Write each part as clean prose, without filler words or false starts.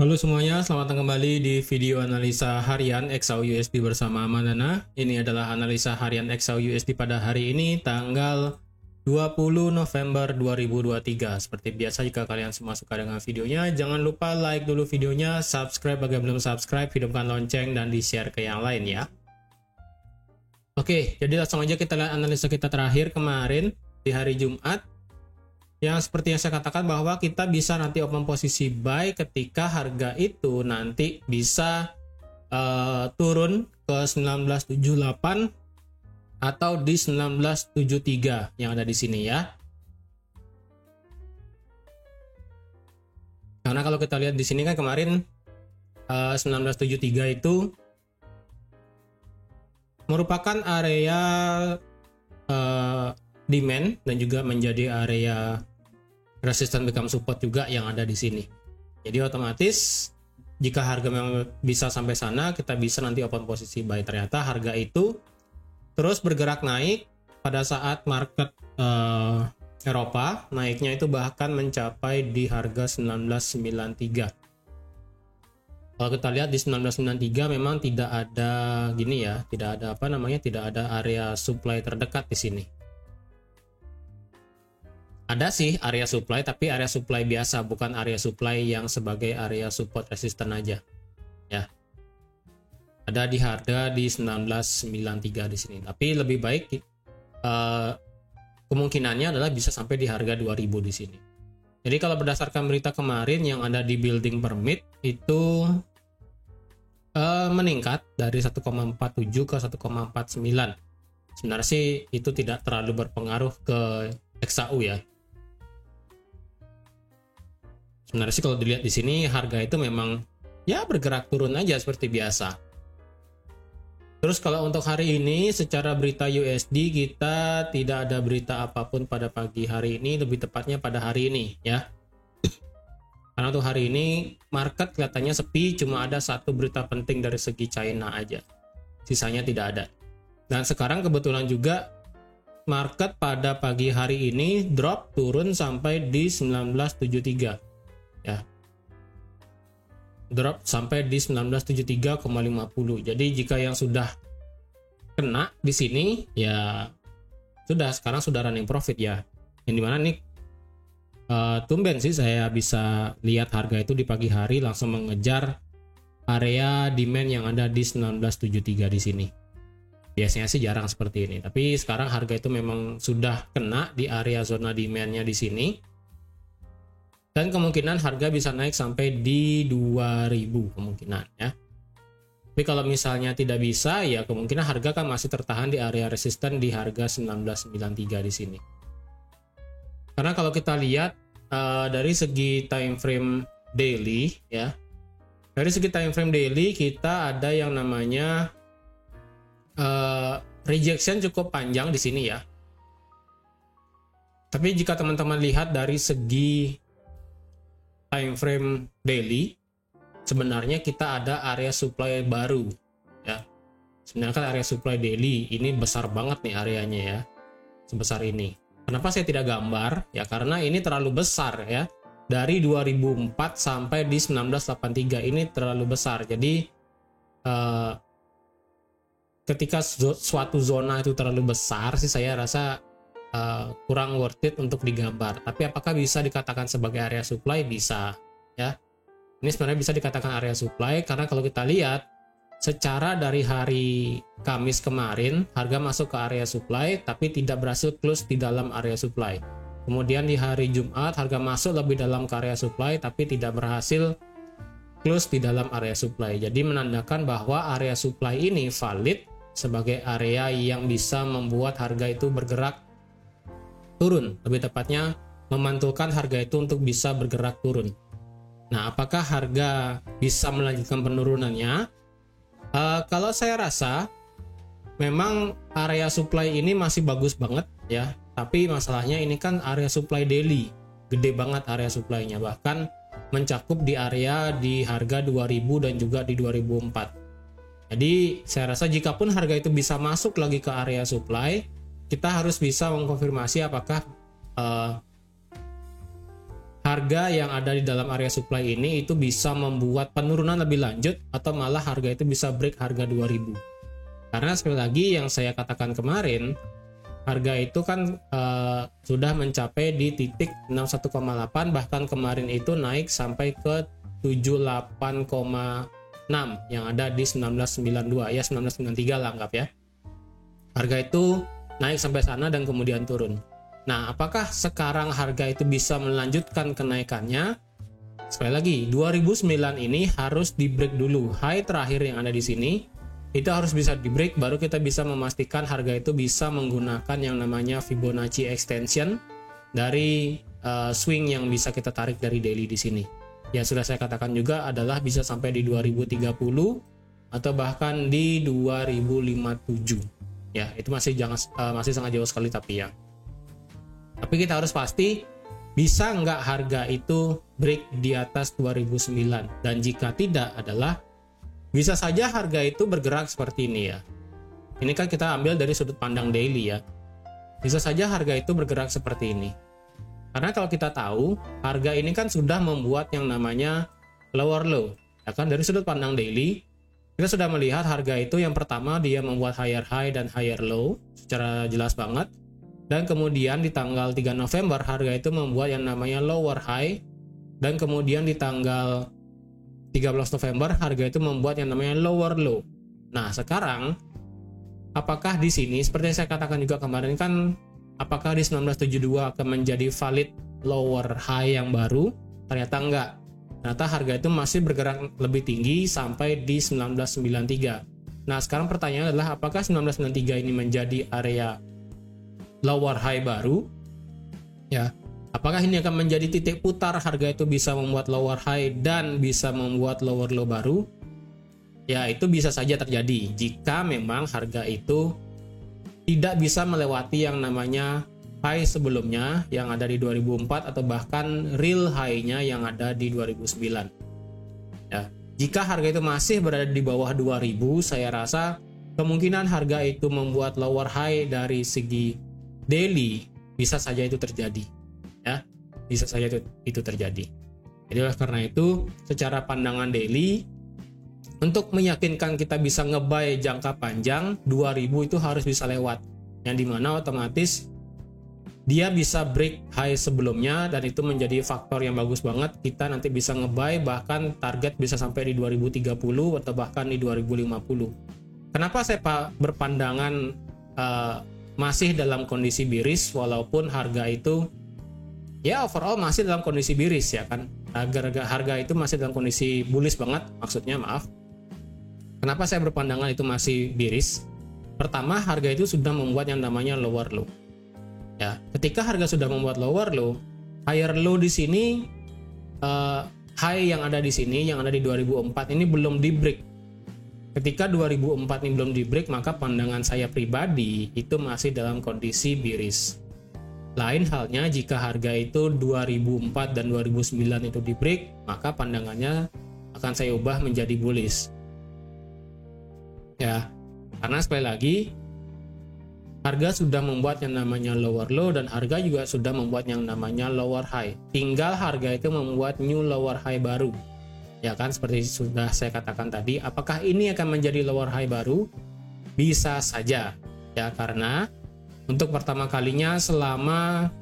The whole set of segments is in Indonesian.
Halo semuanya, selamat datang kembali di video analisa harian XAU USD bersama Manana. Ini adalah analisa harian XAU USD pada hari ini tanggal 20 November 2023. Seperti biasa, jika kalian semua suka dengan videonya, jangan lupa like dulu videonya, subscribe bagi yang belum subscribe, hidupkan lonceng, dan di-share ke yang lain ya. Oke, jadi langsung aja kita lihat analisa kita terakhir kemarin di hari Jumat. Yang seperti yang saya katakan bahwa kita bisa nanti open posisi buy ketika harga itu nanti bisa turun ke 1978 atau di 1973 yang ada di sini ya. Karena kalau kita lihat di sini kan kemarin 1973 itu merupakan area demand dan juga menjadi area resistance become support juga yang ada di sini. Jadi otomatis jika harga memang bisa sampai sana, kita bisa nanti open posisi buy. Ternyata harga itu terus bergerak naik pada saat market Eropa naiknya itu bahkan mencapai di harga 1993. Kalau kita lihat di 1993 memang tidak ada gini ya, tidak ada tidak ada area supply terdekat di sini. Ada sih area supply, tapi area supply biasa, bukan area supply yang sebagai area support resisten aja. Ya. Ada di harga di 1993 di sini. Tapi lebih baik kemungkinannya adalah bisa sampai di harga 2000 di sini. Jadi kalau berdasarkan berita kemarin yang ada di building permit itu meningkat dari 1,47 ke 1,49. Sebenarnya sih itu tidak terlalu berpengaruh ke XAU ya. Sebenarnya sih kalau dilihat di sini harga itu memang ya bergerak turun aja seperti biasa. Terus kalau untuk hari ini secara berita USD kita tidak ada berita apapun pada pagi hari ini, lebih tepatnya pada hari ini ya. Karena untuk hari ini market kelihatannya sepi, cuma ada satu berita penting dari segi China aja. Sisanya tidak ada. Dan sekarang kebetulan juga market pada pagi hari ini drop turun sampai di 1973. Ya, drop sampai di 1973,50. Jadi jika yang sudah kena di sini ya sudah, sekarang sudah running profit ya. Yang dimana nih tumben sih saya bisa lihat harga itu di pagi hari langsung mengejar area demand yang ada di 1973 di sini. Biasanya sih jarang seperti ini, tapi sekarang harga itu memang sudah kena di area zona demandnya di sini. Dan kemungkinan harga bisa naik sampai di 2000 kemungkinan ya. Tapi kalau misalnya tidak bisa ya kemungkinan harga kan masih tertahan di area resisten di harga 1993 di sini. Karena kalau kita lihat dari segi time frame daily ya. Dari segi time frame daily kita ada yang namanya rejection cukup panjang di sini ya. Tapi jika teman-teman lihat dari segi time frame daily, sebenarnya kita ada area supply baru ya. Sebenarnya kan area supply daily ini besar banget nih areanya ya, sebesar ini. Kenapa saya tidak gambar ya, karena ini terlalu besar ya, dari 2004 sampai di 1983 ini terlalu besar. Jadi ketika suatu zona itu terlalu besar sih saya rasa kurang worth it untuk digambar. Tapi apakah bisa dikatakan sebagai area supply? Bisa ya. Ini sebenarnya bisa dikatakan area supply karena kalau kita lihat secara dari hari Kamis kemarin harga masuk ke area supply tapi tidak berhasil close di dalam area supply. Kemudian di hari Jumat harga masuk lebih dalam ke area supply tapi tidak berhasil close di dalam area supply. Jadi menandakan bahwa area supply ini valid sebagai area yang bisa membuat harga itu bergerak turun, lebih tepatnya memantulkan harga itu untuk bisa bergerak turun. Nah, apakah harga bisa melanjutkan penurunannya? Kalau saya rasa memang area supply ini masih bagus banget ya, tapi masalahnya ini kan area supply daily, gede banget area supply-nya, bahkan mencakup di area di harga 2000 dan juga di 2004. Jadi saya rasa jikapun harga itu bisa masuk lagi ke area supply, kita harus bisa mengkonfirmasi apakah harga yang ada di dalam area supply ini itu bisa membuat penurunan lebih lanjut atau malah harga itu bisa break harga 2000. Karena sekali lagi yang saya katakan kemarin, harga itu kan sudah mencapai di titik 61,8, bahkan kemarin itu naik sampai ke 78,6 yang ada di 1992 ya, 1993 lah anggap ya. Harga itu naik sampai sana dan kemudian turun. Nah, apakah sekarang harga itu bisa melanjutkan kenaikannya? Sekali lagi, 2009 ini harus di break dulu. High terakhir yang ada di sini itu harus bisa di break, baru kita bisa memastikan harga itu bisa menggunakan yang namanya Fibonacci extension dari swing yang bisa kita tarik dari daily di sini. Ya, sudah saya katakan juga adalah bisa sampai di 2030 atau bahkan di 2057. Ya, itu masih sangat jauh sekali tapi ya. Tapi kita harus pasti bisa nggak harga itu break di atas 2009, dan jika tidak adalah bisa saja harga itu bergerak seperti ini ya. Ini kan kita ambil dari sudut pandang daily ya. Bisa saja harga itu bergerak seperti ini. Karena kalau kita tahu harga ini kan sudah membuat yang namanya lower low, ya kan, dari sudut pandang daily kita sudah melihat harga itu yang pertama dia membuat higher high dan higher low secara jelas banget. Dan kemudian di tanggal 3 November harga itu membuat yang namanya lower high, dan kemudian di tanggal 13 November harga itu membuat yang namanya lower low. Nah, sekarang apakah di sini seperti yang saya katakan juga kemarin kan, apakah di 1972 akan menjadi valid lower high yang baru? Ternyata enggak. Ternyata harga itu masih bergerak lebih tinggi sampai di 1993. Nah, sekarang pertanyaannya adalah apakah 1993 ini menjadi area lower high baru? Ya, apakah ini akan menjadi titik putar harga itu bisa membuat lower high dan bisa membuat lower low baru? Ya, itu bisa saja terjadi jika memang harga itu tidak bisa melewati yang namanya high sebelumnya yang ada di 2004 atau bahkan real high-nya yang ada di 2009. Ya, jika harga itu masih berada di bawah 2000, saya rasa kemungkinan harga itu membuat lower high dari segi daily bisa saja itu terjadi ya, bisa saja itu terjadi. Jadi oleh karena itu secara pandangan daily, untuk meyakinkan kita bisa nge-buy jangka panjang 2000 itu harus bisa lewat, yang dimana otomatis dia bisa break high sebelumnya, dan itu menjadi faktor yang bagus banget kita nanti bisa nge-buy, bahkan target bisa sampai di 2030 atau bahkan di 2050. Kenapa saya berpandangan masih dalam kondisi bearish walaupun harga itu ya overall masih dalam kondisi bearish ya kan, harga itu masih dalam kondisi bullish banget, maksudnya maaf. Kenapa saya berpandangan itu masih bearish? Pertama, harga itu sudah membuat yang namanya lower low ya. Ketika harga sudah membuat lower low, higher low di sini, high yang ada di sini yang ada di 2004 ini belum di break. Ketika 2004 ini belum di break, maka pandangan saya pribadi itu masih dalam kondisi bearish. Lain halnya jika harga itu 2004 dan 2009 itu di break, maka pandangannya akan saya ubah menjadi bullish. Ya, karena sekali lagi harga sudah membuat yang namanya lower low dan harga juga sudah membuat yang namanya lower high. Tinggal harga itu membuat new lower high baru. Ya kan, seperti sudah saya katakan tadi, apakah ini akan menjadi lower high baru? Bisa saja ya, karena untuk pertama kalinya selama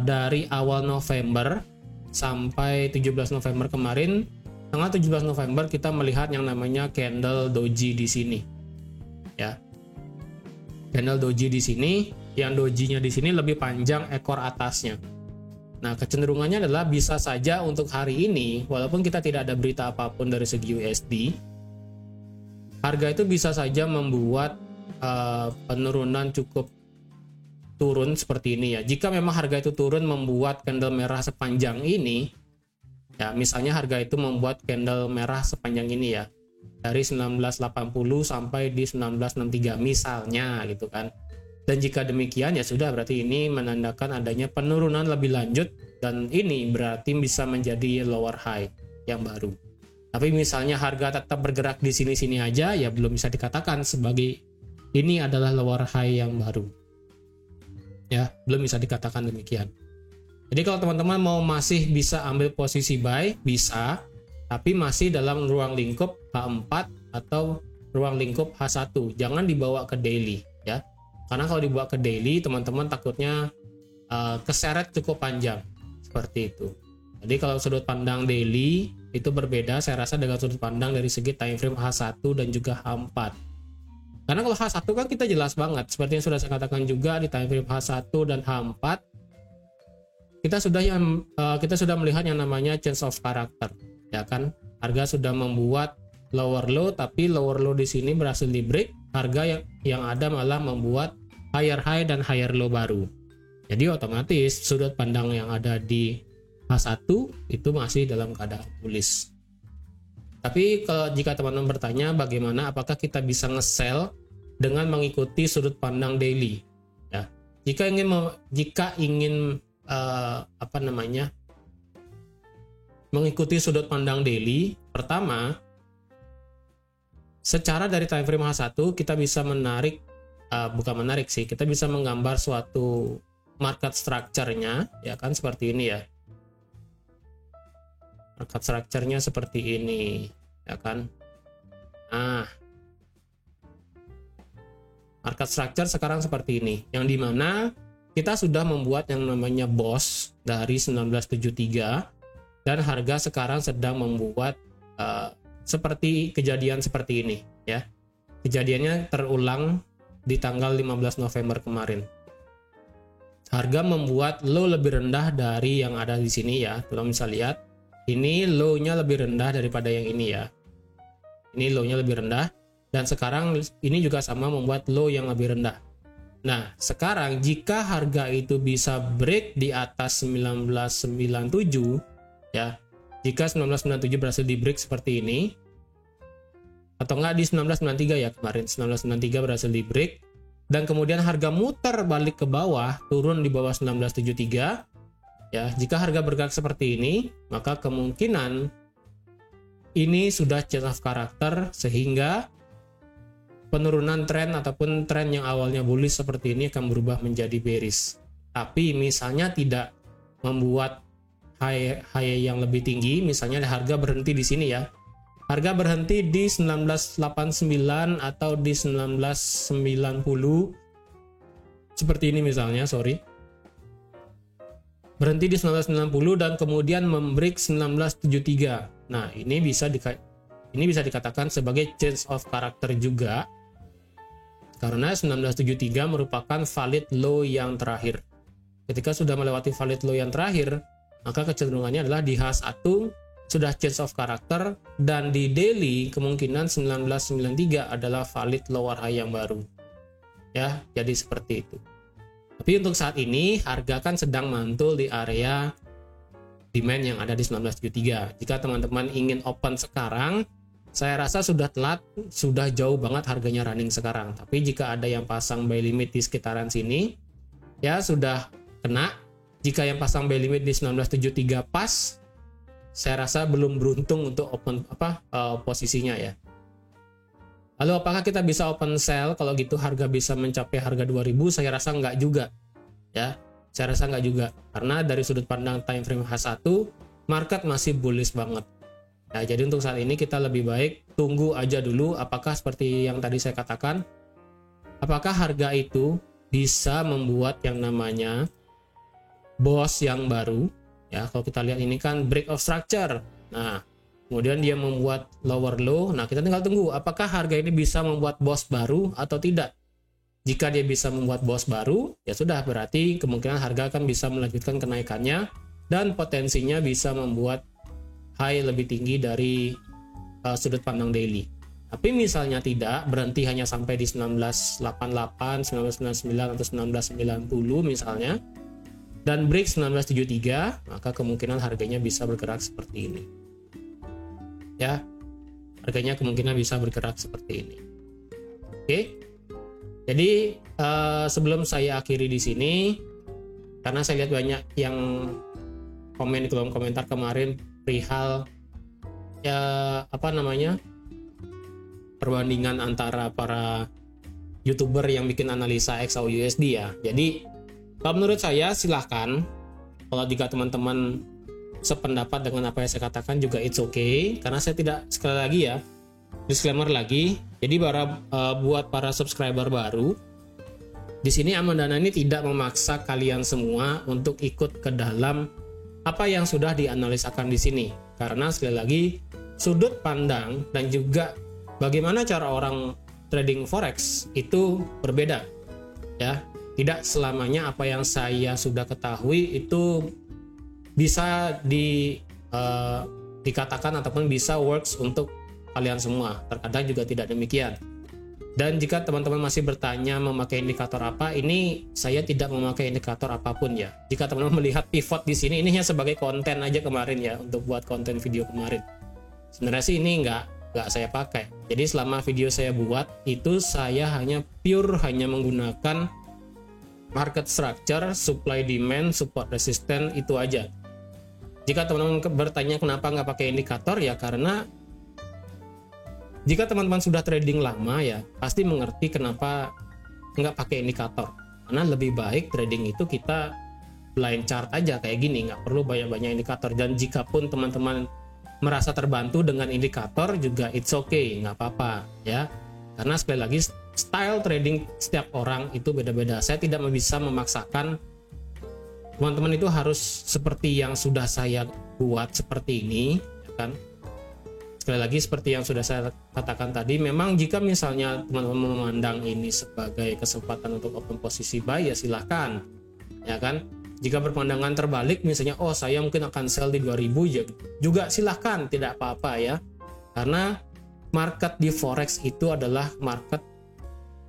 dari awal November sampai 17 November kemarin, tanggal 17 November kita melihat yang namanya candle doji di sini. Ya. Candle doji di sini, yang dojinya di sini lebih panjang ekor atasnya. Nah, kecenderungannya adalah bisa saja untuk hari ini, walaupun kita tidak ada berita apapun dari segi USD, harga itu bisa saja membuat penurunan cukup turun seperti ini ya. Jika memang harga itu turun membuat candle merah sepanjang ini, ya misalnya harga itu membuat candle merah sepanjang ini ya, dari 1980 sampai di 1963 misalnya gitu kan. Dan jika demikian ya sudah, berarti ini menandakan adanya penurunan lebih lanjut, dan ini berarti bisa menjadi lower high yang baru. Tapi misalnya harga tetap bergerak di sini-sini aja, ya belum bisa dikatakan sebagai ini adalah lower high yang baru. Ya, belum bisa dikatakan demikian. Jadi kalau teman-teman mau masih bisa ambil posisi buy, bisa, tapi masih dalam ruang lingkup H4 atau ruang lingkup H1. Jangan dibawa ke daily ya. Karena kalau dibawa ke daily, teman-teman takutnya keseret cukup panjang seperti itu. Jadi kalau sudut pandang daily itu berbeda saya rasa dengan sudut pandang dari segi time frame H1 dan juga H4. Karena kalau H1 kan kita jelas banget, seperti yang sudah saya katakan juga di time frame H1 dan H4 kita sudah melihat yang namanya change of character, ya kan? Harga sudah membuat lower low, tapi lower low di sini berhasil di break. Harga yang ada malah membuat higher high dan higher low baru. Jadi otomatis sudut pandang yang ada di H1 itu masih dalam keadaan bullish. Tapi jika teman-teman bertanya bagaimana apakah kita bisa nge-sell dengan mengikuti sudut pandang daily, ya. Jika ingin mengikuti sudut pandang daily, pertama secara dari time frame H1 kita bisa kita bisa menggambar suatu market structure-nya, ya kan, seperti ini ya. Market structure-nya seperti ini, ya kan. Nah, market structure sekarang seperti ini, yang dimana kita sudah membuat yang namanya BOS dari 1973 dan harga sekarang sedang membuat seperti kejadian seperti ini, ya. Kejadiannya terulang di tanggal 15 November kemarin. Harga membuat low lebih rendah dari yang ada di sini ya. Kalau bisa lihat, ini low-nya lebih rendah daripada yang ini ya. Ini low-nya lebih rendah dan sekarang ini juga sama membuat low yang lebih rendah. Nah, sekarang jika harga itu bisa break di atas 1997 ya. Jika 1997 berhasil di break seperti ini atau enggak di 1993 ya, kemarin 1993 berhasil di break dan kemudian harga muter balik ke bawah, turun di bawah 1973 ya. Jika harga bergerak seperti ini, maka kemungkinan ini sudah change of character sehingga penurunan tren ataupun tren yang awalnya bullish seperti ini akan berubah menjadi bearish. Tapi misalnya tidak membuat high yang lebih tinggi, misalnya harga berhenti di sini ya. Harga berhenti di 1989 atau di 1990 seperti ini misalnya, berhenti di 1990 dan kemudian membreak 1973. Nah, ini bisa dikatakan sebagai change of character juga karena 1973 merupakan valid low yang terakhir. Ketika sudah melewati valid low yang terakhir, maka kecenderungannya adalah di H1 sudah change of character dan di daily kemungkinan 1993 adalah valid lower high yang baru. Ya, jadi seperti itu. Tapi untuk saat ini harga kan sedang mantul di area demand yang ada di 1973. Jika teman-teman ingin open sekarang, saya rasa sudah telat, sudah jauh banget harganya running sekarang. Tapi jika ada yang pasang buy limit di sekitaran sini, ya sudah kena. Jika yang pasang buy limit di 1973 pas, saya rasa belum beruntung untuk open posisinya ya. Lalu apakah kita bisa open sell kalau gitu harga bisa mencapai harga 2000? Saya rasa enggak juga. Ya, saya rasa enggak juga. Karena dari sudut pandang time frame H1, market masih bullish banget. Nah, jadi untuk saat ini kita lebih baik tunggu aja dulu apakah seperti yang tadi saya katakan, apakah harga itu bisa membuat yang namanya BOS yang baru. Ya, kalau kita lihat ini kan break of structure. Nah, kemudian dia membuat lower low. Nah, kita tinggal tunggu apakah harga ini bisa membuat BOS baru atau tidak. Jika dia bisa membuat BOS baru, ya sudah, berarti kemungkinan harga akan bisa melanjutkan kenaikannya dan potensinya bisa membuat high lebih tinggi dari sudut pandang daily. Tapi misalnya tidak, berhenti hanya sampai di 1988, 1999 atau 1990 misalnya, dan break 1973, maka kemungkinan harganya bisa bergerak seperti ini. Ya, harganya kemungkinan bisa bergerak seperti ini. Oke, jadi sebelum saya akhiri di sini, karena saya lihat banyak yang komen di kolom komentar kemarin perihal perbandingan antara para YouTuber yang bikin analisa XAUUSD ya. Jadi kalau menurut saya silahkan Kalau jika teman-teman sependapat dengan apa yang saya katakan juga it's okay, karena saya tidak, sekali lagi ya, disclaimer lagi. Jadi buat para subscriber baru, di sini Amandana ini tidak memaksa kalian semua untuk ikut ke dalam apa yang sudah dianalisakan di sini. Karena sekali lagi, sudut pandang dan juga bagaimana cara orang trading forex itu berbeda. Ya, tidak selamanya apa yang saya sudah ketahui itu bisa dikatakan ataupun bisa works untuk kalian semua. Terkadang juga tidak demikian. Dan jika teman-teman masih bertanya memakai indikator apa, ini saya tidak memakai indikator apapun ya. Jika teman-teman melihat pivot di sini, ini hanya sebagai konten aja kemarin ya, untuk buat konten video kemarin. Sebenarnya sih ini nggak saya pakai. Jadi selama video saya buat itu saya hanya menggunakan market structure, supply demand, support resistance, itu aja. Jika teman-teman bertanya kenapa nggak pakai indikator, ya karena jika teman-teman sudah trading lama ya pasti mengerti kenapa nggak pakai indikator. Karena lebih baik trading itu kita blind chart aja kayak gini, nggak perlu banyak-banyak indikator. Dan jika pun teman-teman merasa terbantu dengan indikator juga it's okay, nggak apa-apa ya. Karena sekali lagi style trading setiap orang itu beda-beda. Saya tidak bisa memaksakan teman-teman itu harus seperti yang sudah saya buat seperti ini, ya kan? Sekali lagi seperti yang sudah saya katakan tadi, memang jika misalnya teman-teman memandang ini sebagai kesempatan untuk open posisi buy ya silahkan, ya kan. Jika berpandangan terbalik misalnya, oh saya mungkin akan sell di 2000 ya, juga silahkan, tidak apa-apa ya. Karena market di forex itu adalah market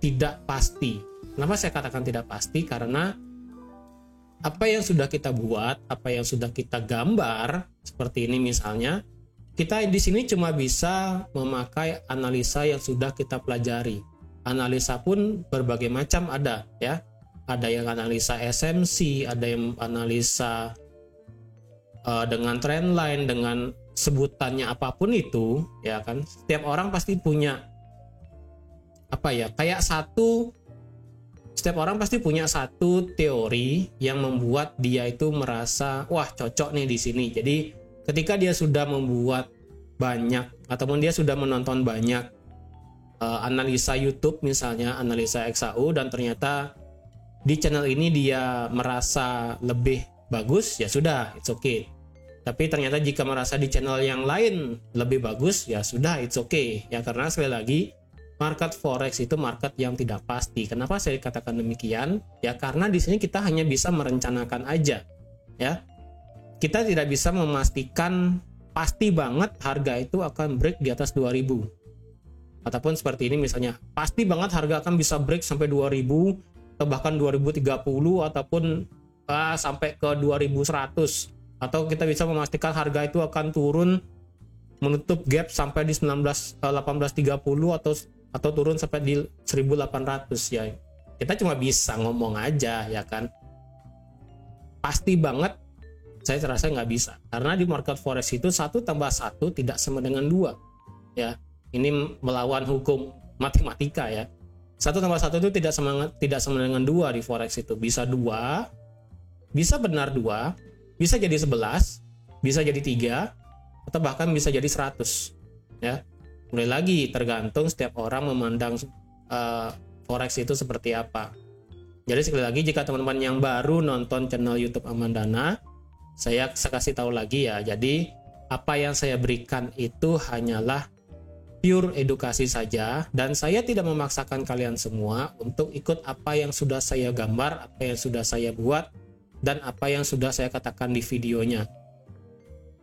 tidak pasti. Kenapa saya katakan tidak pasti? Karena apa yang sudah kita buat, apa yang sudah kita gambar seperti ini misalnya, kita di sini cuma bisa memakai analisa yang sudah kita pelajari. Analisa pun berbagai macam ada ya. Ada yang analisa SMC, ada yang analisa dengan trendline, dengan sebutannya apapun itu, ya kan. Setiap orang pasti punya apa ya? Setiap orang pasti punya satu teori yang membuat dia itu merasa wah cocok nih di sini. Jadi ketika dia sudah membuat banyak ataupun dia sudah menonton banyak analisa YouTube misalnya, analisa XAU, dan ternyata di channel ini dia merasa lebih bagus, ya sudah, it's okay. Tapi ternyata jika merasa di channel yang lain lebih bagus, ya sudah, it's okay. Ya karena sekali lagi market forex itu market yang tidak pasti. Kenapa saya katakan demikian? Ya karena di sini kita hanya bisa merencanakan aja, ya. Kita tidak bisa memastikan pasti banget harga itu akan break di atas 2000. Ataupun seperti ini misalnya, pasti banget harga akan bisa break sampai 2000 atau bahkan 2030 ataupun sampai ke 2100. Atau kita bisa memastikan harga itu akan turun menutup gap sampai di 1830 atau turun sampai di 1800 ya. Kita cuma bisa ngomong aja ya kan. Pasti banget saya terasa nggak bisa, karena di market forex itu 1 tambah 1 tidak sama dengan 2 ya. Ini melawan hukum matematika ya. 1 tambah 1 itu tidak sama dengan 2 di forex itu. Bisa 2, bisa benar 2, bisa jadi 11, bisa jadi 3, atau bahkan bisa jadi 100 ya. Mulai lagi tergantung setiap orang memandang forex itu seperti apa. Jadi sekali lagi, jika teman-teman yang baru nonton channel YouTube Amandana, saya kasih tahu lagi ya. Jadi apa yang saya berikan itu hanyalah pure edukasi saja, dan saya tidak memaksakan kalian semua untuk ikut apa yang sudah saya gambar, apa yang sudah saya buat, dan apa yang sudah saya katakan di videonya.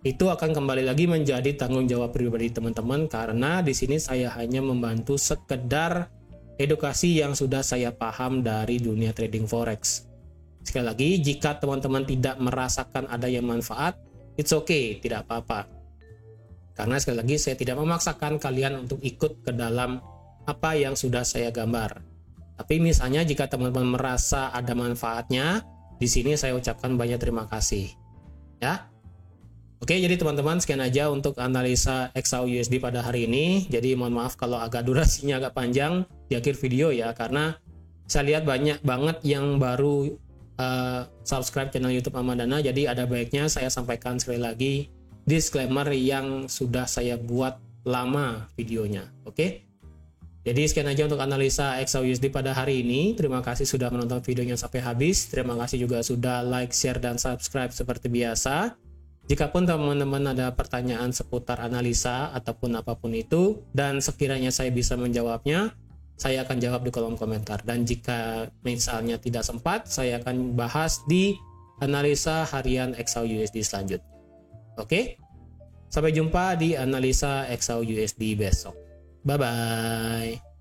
Itu akan kembali lagi menjadi tanggung jawab pribadi teman-teman, karena di sini saya hanya membantu sekedar edukasi yang sudah saya paham dari dunia trading forex. Sekali lagi, jika teman-teman tidak merasakan ada yang manfaat, it's okay, tidak apa-apa. Karena sekali lagi saya tidak memaksakan kalian untuk ikut ke dalam apa yang sudah saya gambar. Tapi misalnya jika teman-teman merasa ada manfaatnya, di sini saya ucapkan banyak terima kasih. Ya. Oke, jadi teman-teman sekian aja untuk analisa XAU USD pada hari ini. Jadi mohon maaf kalau agak durasinya agak panjang di akhir video ya, karena saya lihat banyak banget yang baru subscribe channel YouTube Ahmad Dana. Jadi ada baiknya saya sampaikan sekali lagi disclaimer yang sudah saya buat lama videonya. Oke. Jadi sekian aja untuk analisa XAUUSD pada hari ini. Terima kasih sudah menonton videonya sampai habis. Terima kasih juga sudah like, share, dan subscribe seperti biasa. Jikapun teman-teman ada pertanyaan seputar analisa ataupun apapun itu, dan sekiranya saya bisa menjawabnya, saya akan jawab di kolom komentar. Dan jika misalnya tidak sempat, saya akan bahas di analisa harian XAUUSD selanjutnya. Oke? Sampai jumpa di analisa XAUUSD besok. Bye-bye.